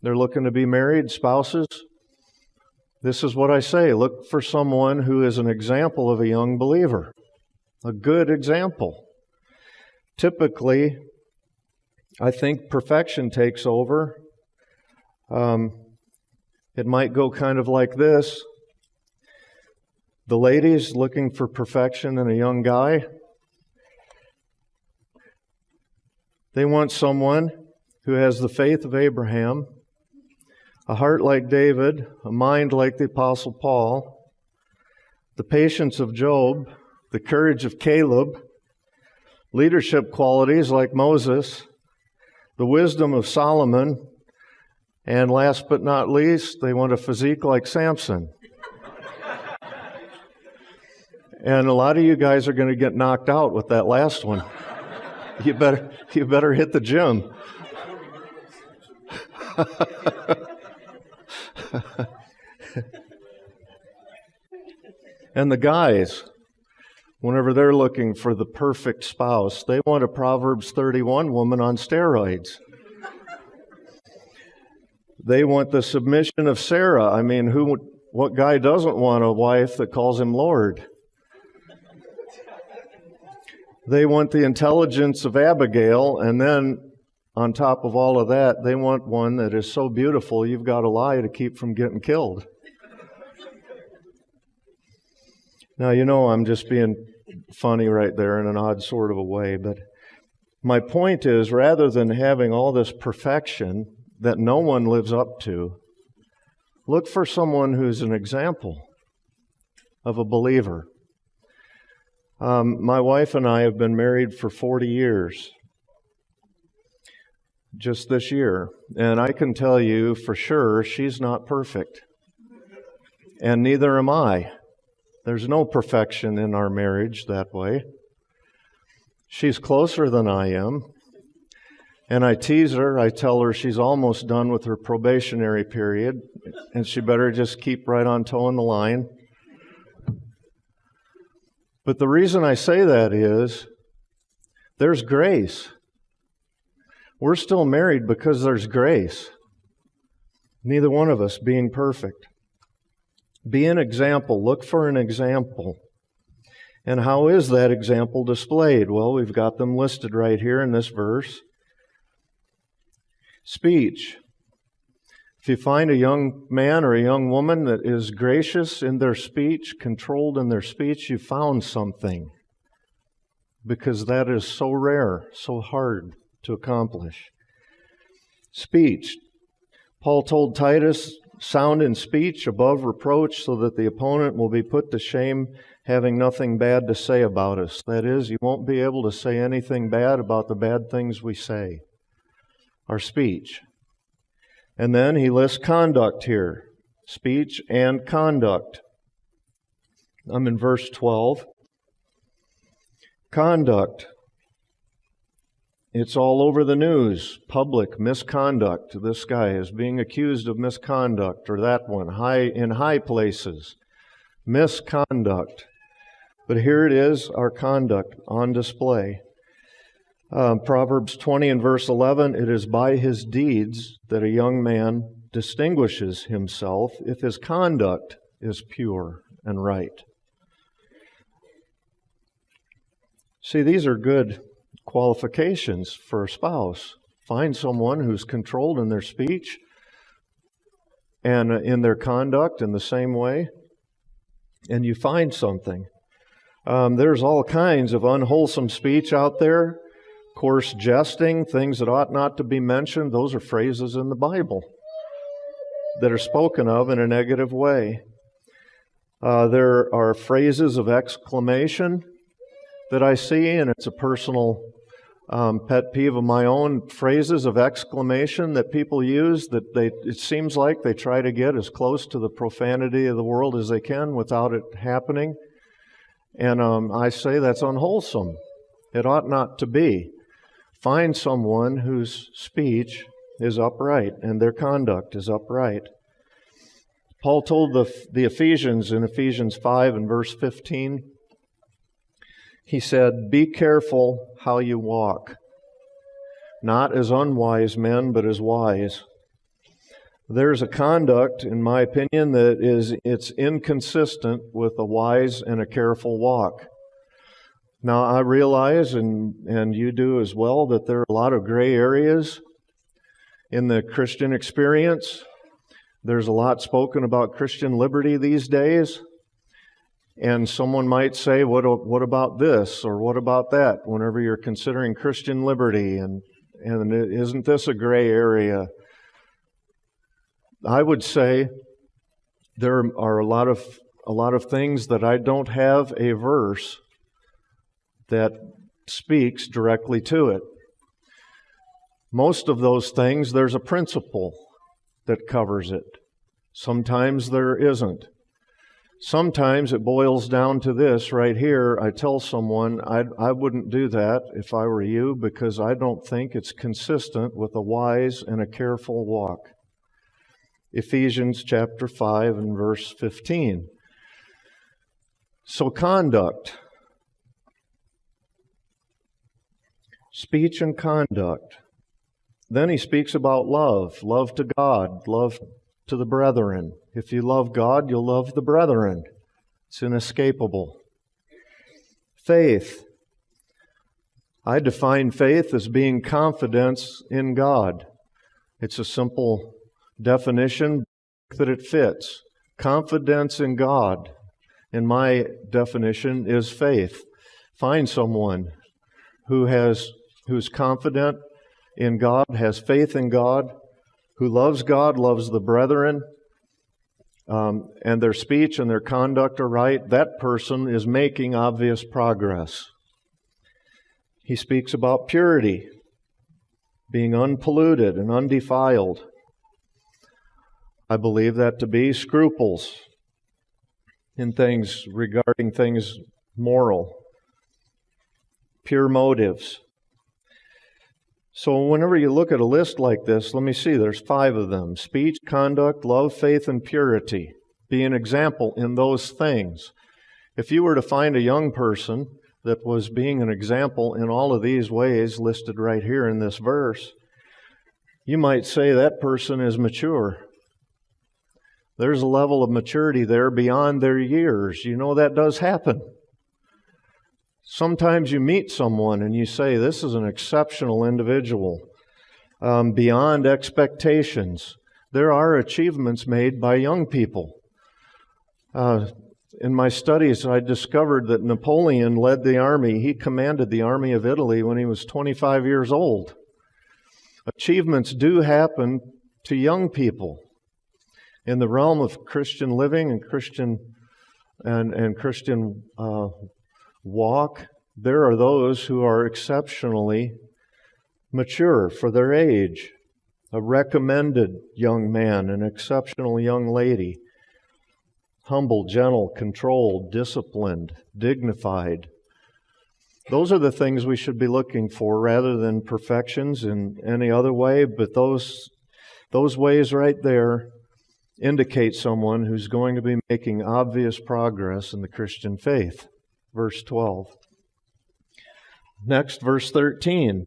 They're looking to be married, spouses. This is what I say. Look for someone who is an example of a young believer. A good example. Typically, I think perfection takes over. It might go kind of like this. The ladies looking for perfection in a young guy. They want someone who has the faith of Abraham, a heart like David, a mind like the Apostle Paul, the patience of Job, the courage of Caleb, leadership qualities like Moses, the wisdom of Solomon, and last but not least, they want a physique like Samson. And a lot of you guys are going to get knocked out with that last one. You better hit the gym. And the guys, whenever they're looking for the perfect spouse, they want a Proverbs 31 woman on steroids. They want the submission of Sarah. I mean, what guy doesn't want a wife that calls him Lord? They want the intelligence of Abigail, and then on top of all of that, they want one that is so beautiful you've got to lie to keep from getting killed. Now, you know I'm just being funny right there in an odd sort of a way, but my point is, rather than having all this perfection that no one lives up to, look for someone who's an example of a believer. My wife and I have been married for 40 years, just this year, and I can tell you for sure she's not perfect, and neither am I. There's no perfection in our marriage that way. She's closer than I am, and I tease her. I tell her she's almost done with her probationary period, and she better just keep right on toeing the line. But the reason I say that is there's grace. We're still married because there's grace. Neither one of us being perfect. Be an example. Look for an example. And how is that example displayed? Well, we've got them listed right here in this verse. Speech. If you find a young man or a young woman that is gracious in their speech, controlled in their speech, you found something. Because that is so rare, so hard to accomplish. Speech. Paul told Titus, sound in speech above reproach so that the opponent will be put to shame, having nothing bad to say about us. That is, you won't be able to say anything bad about the bad things we say. Our speech. And then he lists conduct here. Speech and conduct. I'm in verse 12. Conduct. It's all over the news. Public misconduct. This guy is being accused of misconduct, or that one, in high places. Misconduct. But here it is, our conduct on display. Proverbs 20 and verse 11, it is by his deeds that a young man distinguishes himself if his conduct is pure and right. See, these are good qualifications for a spouse. Find someone who's controlled in their speech and in their conduct in the same way, and you find something. There's all kinds of unwholesome speech out there. Coarse jesting, things that ought not to be mentioned, those are phrases in the Bible that are spoken of in a negative way. There are phrases of exclamation that I see, and it's a personal pet peeve of my own, phrases of exclamation that people use that it seems like they try to get as close to the profanity of the world as they can without it happening. And I say that's unwholesome. It ought not to be. Find someone whose speech is upright and their conduct is upright. Paul told the Ephesians in Ephesians 5 and verse 15, he said, be careful how you walk, not as unwise men, but as wise. There's a conduct, in my opinion, it's inconsistent with a wise and a careful walk. Now, I realize, and you do as well, that there are a lot of gray areas in the Christian experience. There's a lot spoken about Christian liberty these days. And someone might say, what about this or what about that, whenever you're considering Christian liberty, and isn't this a gray area? I would say there are a lot of things that I don't have a verse that speaks directly to it. Most of those things, there's a principle that covers it. Sometimes there isn't. Sometimes it boils down to this right here. I tell someone, I wouldn't do that if I were you, because I don't think it's consistent with a wise and a careful walk. Ephesians chapter 5 and verse 15. So conduct. Speech and conduct. Then he speaks about love. Love to God. Love to the brethren. If you love God, you'll love the brethren. It's inescapable. Faith. I define faith as being confidence in God. It's a simple definition that it fits. Confidence in God, in my definition, is faith. Find someone who's confident in God, has faith in God, who loves God, loves the brethren, and their speech and their conduct are right. That person is making obvious progress. He speaks about purity, being unpolluted and undefiled. I believe that to be scruples in things regarding things moral, pure motives. So whenever you look at a list like this, let me see, there's 5 of them. Speech, conduct, love, faith, and purity. Be an example in those things. If you were to find a young person that was being an example in all of these ways listed right here in this verse, you might say that person is mature. There's a level of maturity there beyond their years. You know, that does happen. Sometimes you meet someone and you say, this is an exceptional individual, beyond expectations. There are achievements made by young people. In my studies, I discovered that Napoleon led the army. He commanded the army of Italy when he was 25 years old. Achievements do happen to young people. In the realm of Christian living and Christian walk, there are those who are exceptionally mature for their age. A recommended young man, an exceptional young lady. Humble, gentle, controlled, disciplined, dignified. Those are the things we should be looking for rather than perfections in any other way, but those ways right there indicate someone who's going to be making obvious progress in the Christian faith. Verse 12. Next, verse 13.